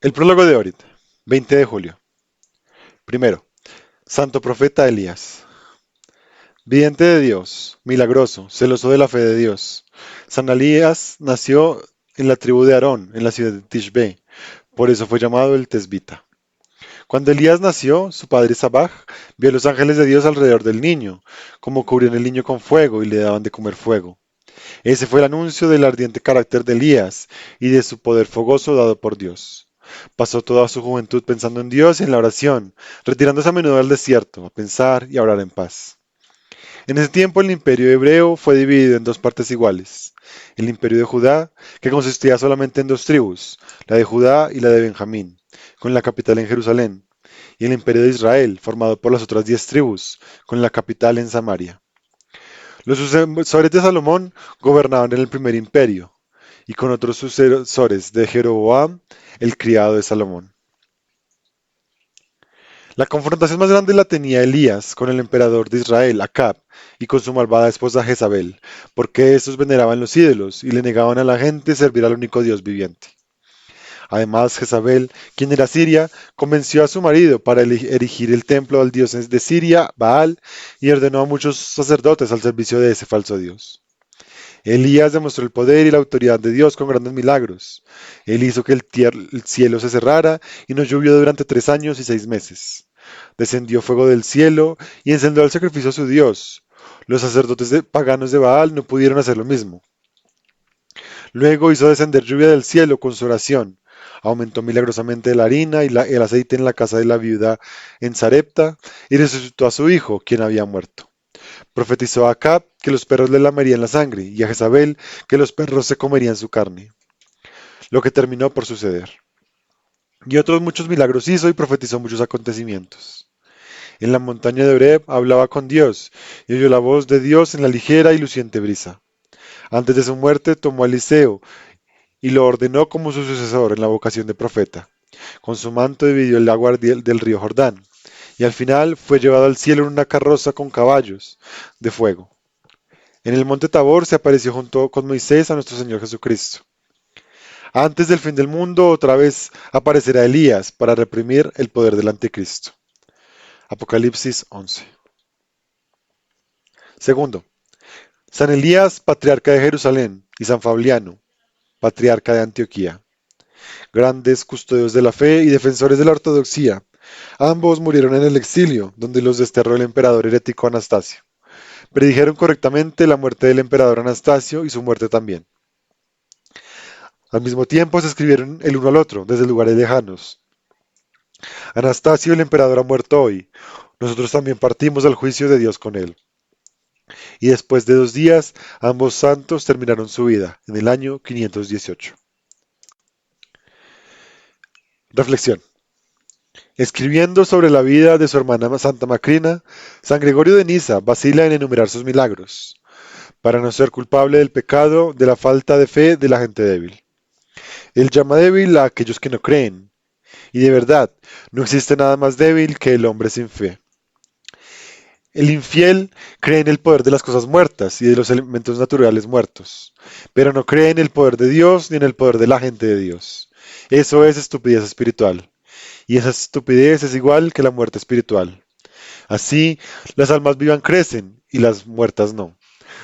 El prólogo de Orid, 20 de julio. Primero, Santo Profeta Elías. Vidente de Dios, milagroso, celoso de la fe de Dios. San Elías nació en la tribu de Aarón, en la ciudad de Tishbe. Por eso fue llamado el Tesbita. Cuando Elías nació, su padre Sabaj vio a los ángeles de Dios alrededor del niño, como cubrían el niño con fuego y le daban de comer fuego. Ese fue el anuncio del ardiente carácter de Elías y de su poder fogoso dado por Dios. Pasó toda su juventud pensando en Dios y en la oración, retirándose a menudo al desierto, a pensar y a orar en paz. En ese tiempo el imperio hebreo fue dividido en dos partes iguales. El imperio de Judá, que consistía solamente en dos tribus, la de Judá y la de Benjamín, con la capital en Jerusalén, y el imperio de Israel, formado por las otras 10 tribus, con la capital en Samaria. Los sucesores de Salomón gobernaban en el primer imperio, y con otros sucesores de Jeroboam, el criado de Salomón. La confrontación más grande la tenía Elías con el emperador de Israel, Acab, y con su malvada esposa Jezabel, porque estos veneraban los ídolos y le negaban a la gente servir al único Dios viviente. Además, Jezabel, quien era siria, convenció a su marido para erigir el templo al dios de Siria, Baal, y ordenó a muchos sacerdotes al servicio de ese falso dios. Elías demostró el poder y la autoridad de Dios con grandes milagros. Él hizo que el cielo se cerrara y no llovió durante 3 años y 6 meses. Descendió fuego del cielo y encendió el sacrificio a su Dios. Los sacerdotes paganos de Baal no pudieron hacer lo mismo. Luego hizo descender lluvia del cielo con su oración. Aumentó milagrosamente la harina y el aceite en la casa de la viuda en Sarepta y resucitó a su hijo, quien había muerto. Profetizó a Acab que los perros le lamerían la sangre y a Jezabel que los perros se comerían su carne, lo que terminó por suceder. Y otros muchos milagros hizo y profetizó muchos acontecimientos. En la montaña de Oreb hablaba con Dios y oyó la voz de Dios en la ligera y luciente brisa. Antes de su muerte tomó a Eliseo y lo ordenó como su sucesor en la vocación de profeta. Con su manto dividió el agua del río Jordán y al final fue llevado al cielo en una carroza con caballos de fuego. En el monte Tabor se apareció junto con Moisés a nuestro Señor Jesucristo. Antes del fin del mundo otra vez aparecerá Elías para reprimir el poder del anticristo. Apocalipsis 11. Segundo, San Elías, patriarca de Jerusalén, y San Fabiano, patriarca de Antioquía, grandes custodios de la fe y defensores de la ortodoxia. Ambos murieron en el exilio, donde los desterró el emperador herético Anastasio. Predijeron correctamente la muerte del emperador Anastasio y su muerte también. Al mismo tiempo se escribieron el uno al otro, desde lugares lejanos. Anastasio el emperador ha muerto hoy. Nosotros también partimos al juicio de Dios con él. Y después de 2 días, ambos santos terminaron su vida, en el año 518. Reflexión. Escribiendo sobre la vida de su hermana Santa Macrina, San Gregorio de Niza vacila en enumerar sus milagros, para no ser culpable del pecado de la falta de fe de la gente débil. Él llama débil a aquellos que no creen, y de verdad, no existe nada más débil que el hombre sin fe. El infiel cree en el poder de las cosas muertas y de los elementos naturales muertos, pero no cree en el poder de Dios ni en el poder de la gente de Dios. Eso es estupidez espiritual, y esa estupidez es igual que la muerte espiritual. Así, las almas vivas crecen y las muertas no.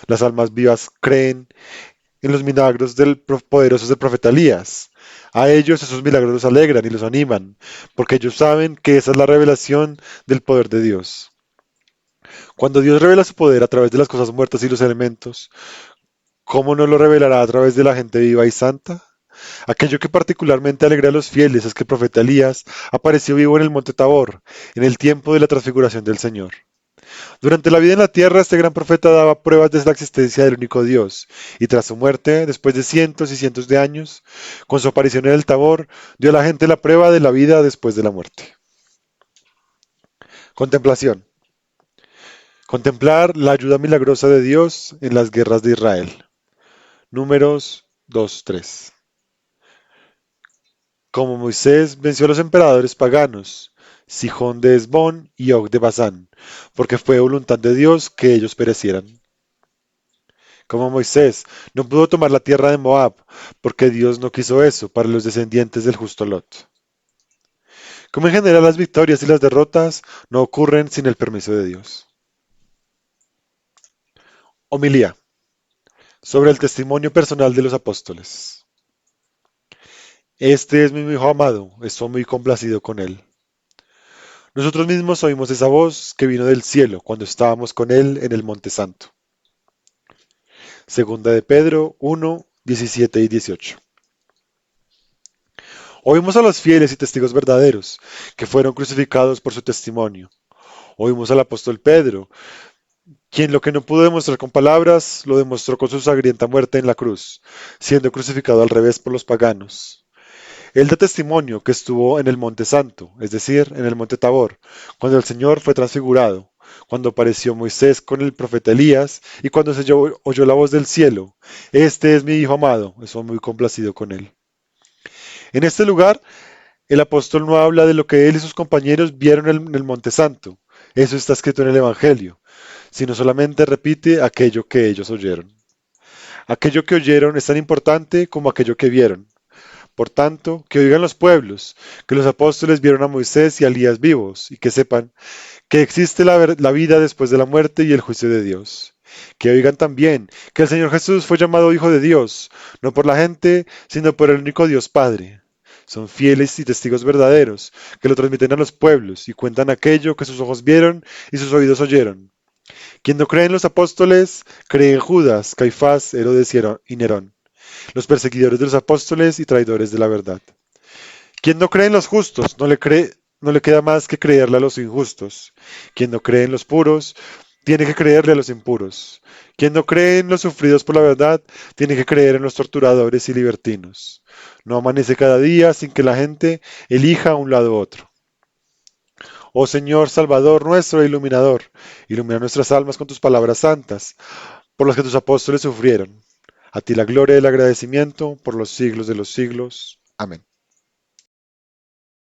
Las almas vivas creen en los milagros poderosos del profeta Elías. A ellos esos milagros los alegran y los animan, porque ellos saben que esa es la revelación del poder de Dios. Cuando Dios revela su poder a través de las cosas muertas y los elementos, ¿cómo no lo revelará a través de la gente viva y santa? Aquello que particularmente alegra a los fieles es que el profeta Elías apareció vivo en el monte Tabor, en el tiempo de la transfiguración del Señor. Durante la vida en la tierra, este gran profeta daba pruebas de la existencia del único Dios, y tras su muerte, después de cientos y cientos de años, con su aparición en el Tabor, dio a la gente la prueba de la vida después de la muerte. Contemplación. Contemplar la ayuda milagrosa de Dios en las guerras de Israel. Números 2:3. Como Moisés venció a los emperadores paganos, Sihón de Hesbón y Og de Basán, porque fue voluntad de Dios que ellos perecieran. Como Moisés no pudo tomar la tierra de Moab, porque Dios no quiso eso para los descendientes del justo Lot. Como en general las victorias y las derrotas no ocurren sin el permiso de Dios. Homilía sobre el testimonio personal de los apóstoles. Este es mi hijo amado, estoy muy complacido con él. Nosotros mismos oímos esa voz que vino del cielo cuando estábamos con él en el Monte Santo. Segunda de Pedro 1, 17 y 18. Oímos a los fieles y testigos verdaderos que fueron crucificados por su testimonio. Oímos al apóstol Pedro, quien lo que no pudo demostrar con palabras, lo demostró con su sangrienta muerte en la cruz, siendo crucificado al revés por los paganos. Él da testimonio que estuvo en el Monte Santo, es decir, en el Monte Tabor, cuando el Señor fue transfigurado, cuando apareció Moisés con el profeta Elías y cuando oyó la voz del cielo. Este es mi Hijo amado, estoy muy complacido con él. En este lugar, el apóstol no habla de lo que él y sus compañeros vieron en el Monte Santo. Eso está escrito en el Evangelio, sino solamente repite aquello que ellos oyeron. Aquello que oyeron es tan importante como aquello que vieron. Por tanto, que oigan los pueblos, que los apóstoles vieron a Moisés y a Elías vivos, y que sepan que existe la vida después de la muerte y el juicio de Dios. Que oigan también que el Señor Jesús fue llamado Hijo de Dios, no por la gente, sino por el único Dios Padre. Son fieles y testigos verdaderos, que lo transmiten a los pueblos y cuentan aquello que sus ojos vieron y sus oídos oyeron. Quien no cree en los apóstoles, cree en Judas, Caifás, Herodes y Nerón, los perseguidores de los apóstoles y traidores de la verdad. Quien no cree en los justos, no le queda más que creerle a los injustos. Quien no cree en los puros, tiene que creerle a los impuros. Quien no cree en los sufridos por la verdad, tiene que creer en los torturadores y libertinos. No amanece cada día sin que la gente elija a un lado u otro. Oh Señor, Salvador nuestro e iluminador, ilumina nuestras almas con tus palabras santas, por las que tus apóstoles sufrieron. A ti la gloria y el agradecimiento por los siglos de los siglos. Amén.